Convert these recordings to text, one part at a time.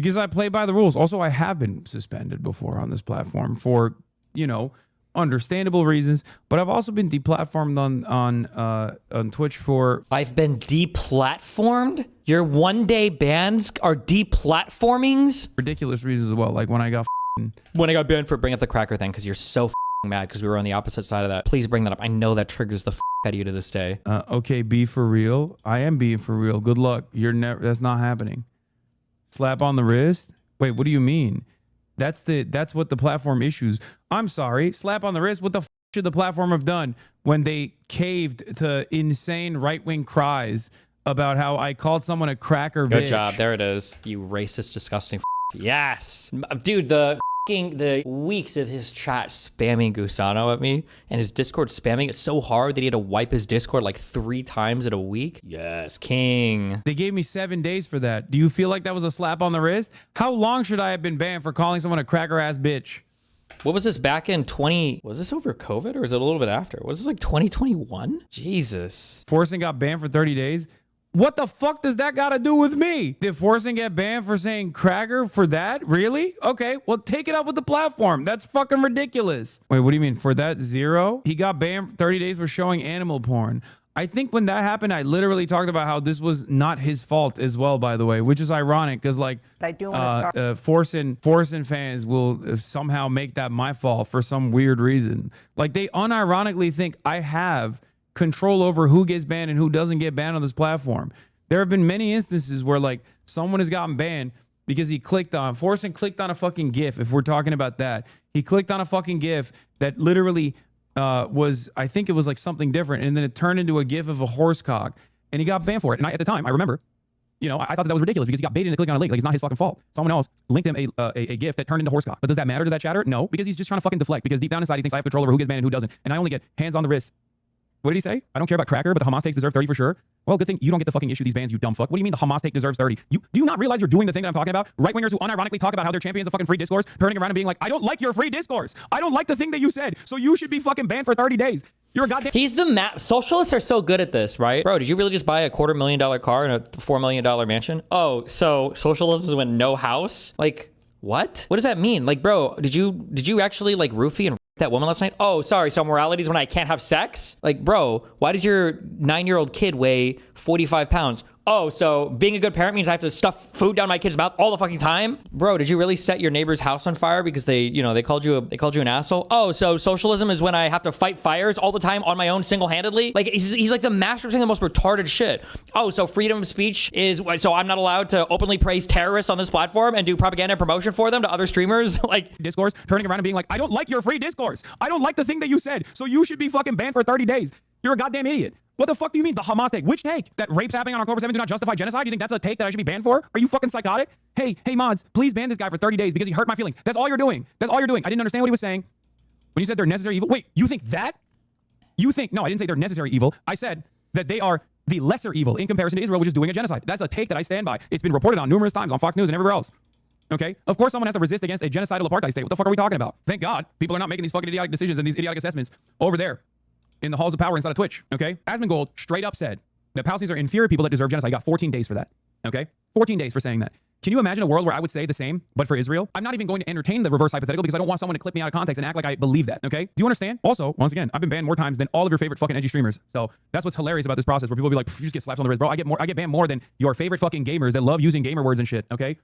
because I play by the rules. Also, I have been suspended before on this platform for, understandable reasons, but I've also been deplatformed on Twitch for... I've been deplatformed? Your one-day bans are deplatformings? ridiculous reasons as well, like when I got banned for bring up the cracker thing, because you're so mad because we were on the opposite side of that. Please bring that up. I know that triggers the out of you to this day. Okay, be for real. I am being for real. Good luck. That's not happening. Slap on the wrist? Wait, what do you mean? That's what the platform issues. I'm sorry. Slap on the wrist. What the should the platform have done when they caved to insane right-wing cries about how I called someone a cracker bitch? Good job. There it is. You racist, disgusting yes. Dude, the weeks of his chat spamming Gusano at me and his Discord spamming it so hard that he had to wipe his Discord like 3 times in a week. Yes, king. They gave me 7 days for that. Do you feel like that was a slap on the wrist? How long should I have been banned for calling someone a cracker ass bitch? What was this back in was this over COVID or is it a little bit after? Was this like 2021? Jesus. Forsen got banned for 30 days. What the fuck does that got to do with me? Did Forsen get banned for saying cracker for that? Really? Okay, well, take it up with the platform. That's fucking ridiculous. Wait, what do you mean? For that 0? He got banned for 30 days for showing animal porn. I think when that happened, I literally talked about how this was not his fault as well, by the way, which is ironic because, like, I do want to start. Forsen fans will somehow make that my fault for some weird reason. Like, they unironically think I have control over who gets banned and who doesn't get banned on this platform. There have been many instances where, like, someone has gotten banned because Forsen clicked on a fucking GIF. If we're talking about that, he clicked on a fucking GIF that literally I think it was like something different, and then it turned into a GIF of a horse cock, and he got banned for it. And at the time, I remember, I thought that was ridiculous because he got baited into clicking on a link. Like, it's not his fucking fault. Someone else linked him a GIF that turned into horse cock. But does that matter to that chatter? No, because he's just trying to fucking deflect. Because deep down inside, he thinks I have control over who gets banned and who doesn't, and I only get hands on the wrist. What did he say? I don't care about cracker, but the Hamas takes deserve 30 for sure. Well, good thing you don't get to fucking issue these bans, you dumb fuck. What do you mean the Hamas take deserves 30? Do you not realize you're doing the thing that I'm talking about? Right-wingers who unironically talk about how they're champions of fucking free discourse, turning around and being like, I don't like your free discourse. I don't like the thing that you said, so you should be fucking banned for 30 days. You're a goddamn... He's the socialists are so good at this, right? Bro, did you really just buy a $250,000 car and a $4 million mansion? Oh, so socialism is when no house? Like, what? What does that mean? Like, bro, did you actually like roofie and that woman last night? Oh, sorry. So morality is when I can't have sex? Like, bro, why does your 9-year-old kid weigh 45 pounds? Oh, so being a good parent means I have to stuff food down my kid's mouth all the fucking time? Bro, did you really set your neighbor's house on fire because they called you an asshole? Oh, so socialism is when I have to fight fires all the time on my own single-handedly? Like, he's like the master of saying the most retarded shit. Oh, so freedom of speech is so I'm not allowed to openly praise terrorists on this platform and do propaganda and promotion for them to other streamers? Like, discourse, turning around and being like, I don't like your free discourse. I don't like the thing that you said, so you should be fucking banned for 30 days. You're a goddamn idiot. What the fuck do you mean the Hamas take? Which take? That rapes happening on October 7th do not justify genocide? You think that's a take that I should be banned for? Are you fucking psychotic? Hey mods, please ban this guy for 30 days because he hurt my feelings. That's all you're doing. That's all you're doing. I didn't understand what he was saying. When you said they're necessary evil. Wait, you think that? No, I didn't say they're necessary evil. I said that they are the lesser evil in comparison to Israel, which is doing a genocide. That's a take that I stand by. It's been reported on numerous times on Fox News and everywhere else. Okay? Of course someone has to resist against a genocidal apartheid state. What the fuck are we talking about? Thank God people are not making these fucking idiotic decisions and these idiotic assessments over there in the halls of power inside of Twitch, okay? Asmongold straight up said that Palestinians are inferior people that deserve genocide. He got 14 days for that, okay? 14 days for saying that. Can you imagine a world where I would say the same, but for Israel? I'm not even going to entertain the reverse hypothetical because I don't want someone to clip me out of context and act like I believe that, okay? Do you understand? Also, once again, I've been banned more times than all of your favorite fucking edgy streamers. So that's what's hilarious about this process where people be like, you just get slaps on the wrist. Bro, I get banned more than your favorite fucking gamers that love using gamer words and shit, okay?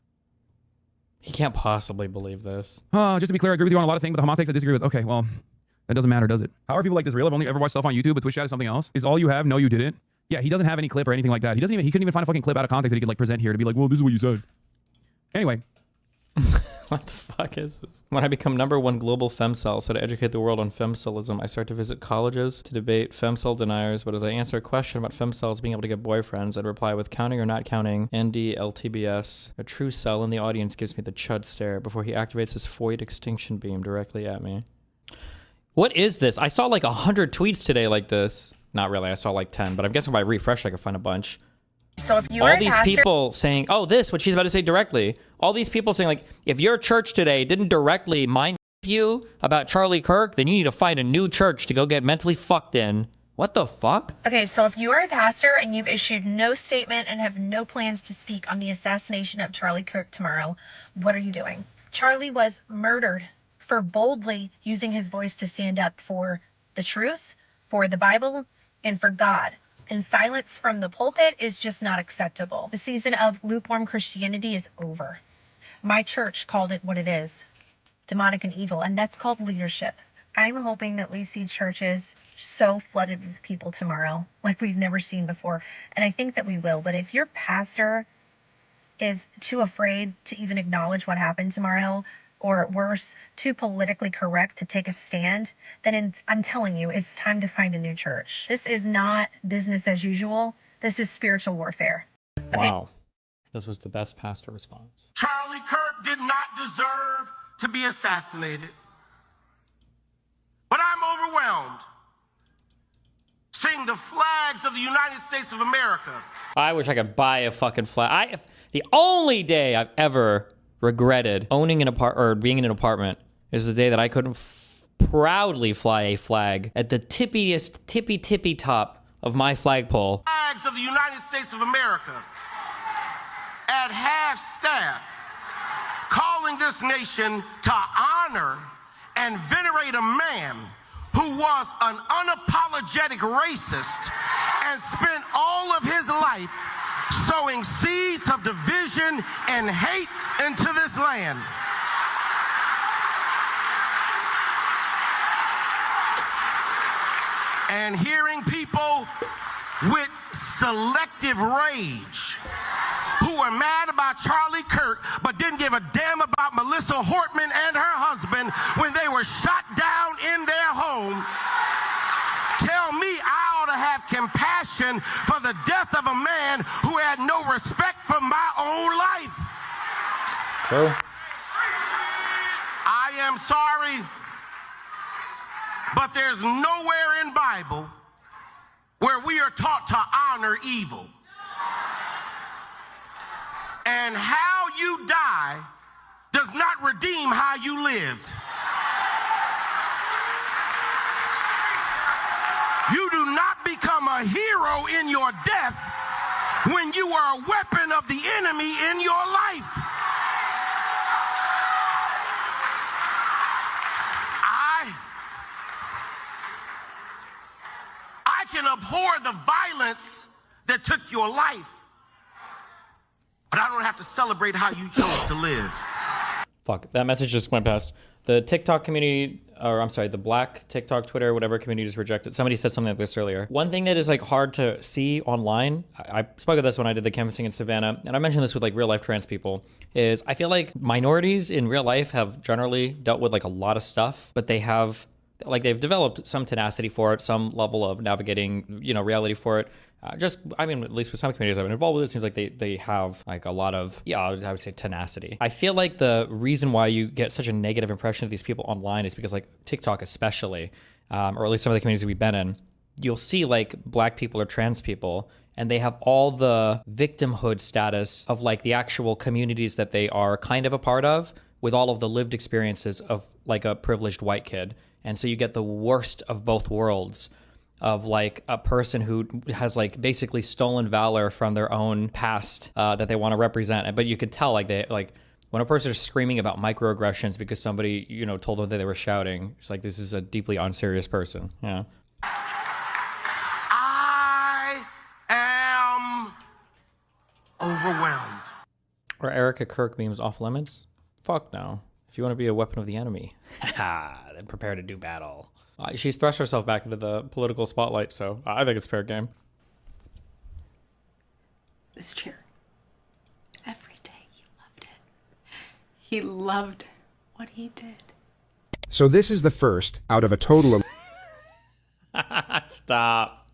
He can't possibly believe this. Just to be clear, I agree with you on a lot of things, but the Hamas takes I disagree with. Okay, well... That doesn't matter, does it? How are people like this real? I've only ever watched stuff on YouTube, but Twitch chat is something else. Is all you have? No, you didn't. Yeah, he doesn't have any clip or anything like that. He couldn't even find a fucking clip out of context that he could like present here to be like, well, this is what you said. Anyway. What the fuck is this? When I become #1 global femcel, so to educate the world on femcelism, I start to visit colleges to debate femcel deniers, but as I answer a question about femcels being able to get boyfriends, I'd reply with counting or not counting, ND-LTBS. A true cell in the audience gives me the chud stare before he activates his Foyd extinction beam directly at me. What is this? I saw like 100 tweets today like this. Not really, I saw like 10, but I'm guessing if I refresh, I can find a bunch. So if you all these people saying, oh, this, what she's about to say directly. All these people saying like, if your church today didn't directly mind you about Charlie Kirk, then you need to find a new church to go get mentally fucked in. What the fuck? Okay, so if you are a pastor and you've issued no statement and have no plans to speak on the assassination of Charlie Kirk tomorrow, what are you doing? Charlie was murdered for boldly using his voice to stand up for the truth, for the Bible, and for God. And silence from the pulpit is just not acceptable. The season of lukewarm Christianity is over. My church called it what it is, demonic and evil, and that's called leadership. I'm hoping that we see churches so flooded with people tomorrow like we've never seen before. And I think that we will. But if your pastor is too afraid to even acknowledge what happened tomorrow, or worse, too politically correct to take a stand, then I'm telling you, it's time to find a new church. This is not business as usual. This is spiritual warfare. Okay. Wow. This was the best pastor response. Charlie Kirk did not deserve to be assassinated. But I'm overwhelmed seeing the flags of the United States of America. I wish I could buy a fucking flag. The only day I've ever regretted owning an apartment or being in an apartment is the day that I couldn't proudly fly a flag at the tippy top of my flagpole. Flags of the United States of America at half staff, calling this nation to honor and venerate a man who was an unapologetic racist and spent all of his life sowing seeds of division and hate into this land. And hearing people with selective rage who were mad about Charlie Kirk but didn't give a damn about Melissa Hortman and her husband when they were shot down in their home, tell me I ought to have compassion for the death of a man who had no respect for my own life. True. I am sorry, but there's nowhere in Bible where we are taught to honor evil. And how you die does not redeem how you lived. You do not become a hero in your death when you are a weapon of the enemy in your life. I can abhor the violence that took your life, but I don't have to celebrate how you chose to live. Fuck, that message just went past. The TikTok community, or I'm sorry, the black TikTok, Twitter, whatever community is rejected. Somebody said something like this earlier. One thing that is like hard to see online, I spoke of this when I did the canvassing in Savannah, and I mentioned this with like real life trans people, is I feel like minorities in real life have generally dealt with like a lot of stuff, but they have, like they've developed some tenacity for it, some level of navigating, you know, reality for it. I mean, at least with some communities I've been involved with, it seems like they have like a lot of, I would say tenacity. I feel like the reason why you get such a negative impression of these people online is because like TikTok especially, or at least some of the communities we've been in, you'll see like black people or trans people, and they have all the victimhood status of like the actual communities that they are kind of a part of, with all of the lived experiences of like a privileged white kid. And so you get the worst of both worlds of like a person who has like basically stolen valor from their own past that they want to represent. But you could tell like they like when a person is screaming about microaggressions because somebody, you know, told them that they were shouting, it's like, this is a deeply unserious person. Yeah. I am overwhelmed. Or Erica Kirk memes off limits? Fuck no. If you want to be a weapon of the enemy, then prepare to do battle. She's thrust herself back into the political spotlight, so I think it's fair game. This chair. Every day he loved it. He loved what he did. So this is the first out of a total of... Stop.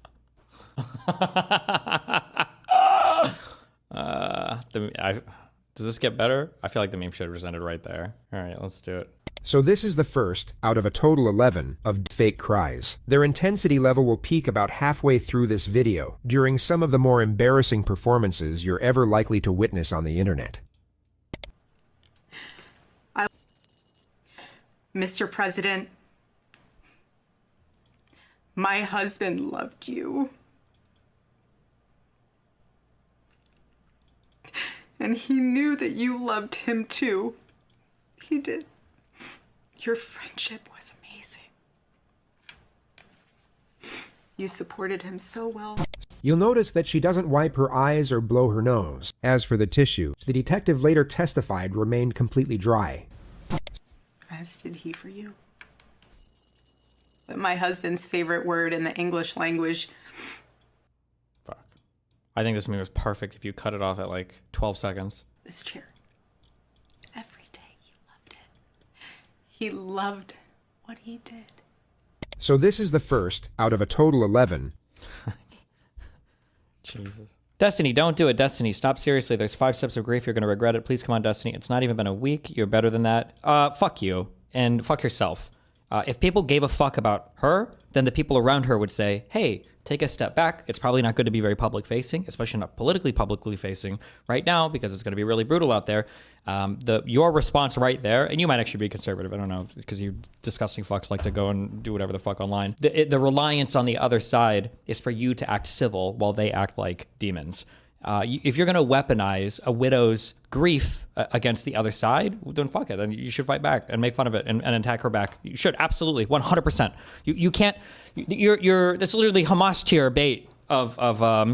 Does this get better? I feel like the meme should have just ended right there. All right, let's do it. So this is the first out of a total 11 of fake cries. Their intensity level will peak about halfway through this video, during some of the more embarrassing performances you're ever likely to witness on the internet. Mr. President, My husband loved you. And he knew that you loved him too. He did. Your friendship was amazing. You supported him so well. You'll notice that she doesn't wipe her eyes or blow her nose. As for the tissue, the detective later testified remained completely dry. As did he for you. But my husband's favorite word in the English language. Fuck. I think this movie was perfect if you cut it off at like 12 seconds. This chair. Every day he loved it. He loved what he did. So this is the first out of a total 11. Jesus. Destiny, don't do it. Destiny, stop. Seriously, there's 5 steps of grief. You're going to regret it. Please come on, Destiny. It's not even been a week. You're better than that. Fuck you. And fuck yourself. If people gave a fuck about her, then the people around her would say, hey, take a step back. It's probably not good to be very public facing, especially not publicly facing right now, because it's going to be really brutal out there. Your response right there, and you might actually be conservative, I don't know, because you disgusting fucks like to go and do whatever the fuck online. The reliance on the other side is for you to act civil while they act like demons. If you're going to weaponize a widow's grief against the other side, then fuck it. Then you should fight back and make fun of it and attack her back. You should, absolutely, 100%. You can't. This is literally Hamas tier bait of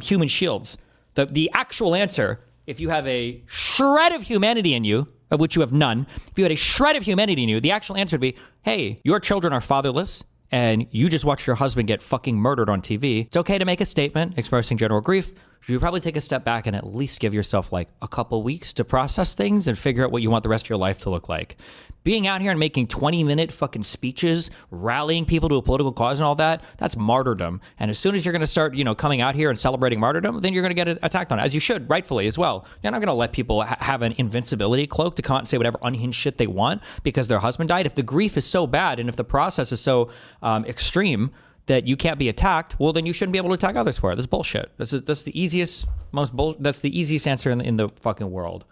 human shields. The actual answer, if you have a shred of humanity in you, of which you have none, if you had a shred of humanity in you, the actual answer would be, hey, your children are fatherless, and you just watched your husband get fucking murdered on TV. It's okay to make a statement expressing general grief. You should probably take a step back and at least give yourself like a couple weeks to process things and figure out what you want the rest of your life to look like. Being out here and making 20-minute fucking speeches, rallying people to a political cause and all that, that's martyrdom. And as soon as you're going to start, coming out here and celebrating martyrdom, then you're going to get attacked on it, as you should, rightfully as well. You're not going to let people have an invincibility cloak to come out and say whatever unhinged shit they want because their husband died. If the grief is so bad and if the process is so extreme that you can't be attacked, well, then you shouldn't be able to attack others for it. That's bullshit. That's the easiest, that's the easiest answer in the fucking world.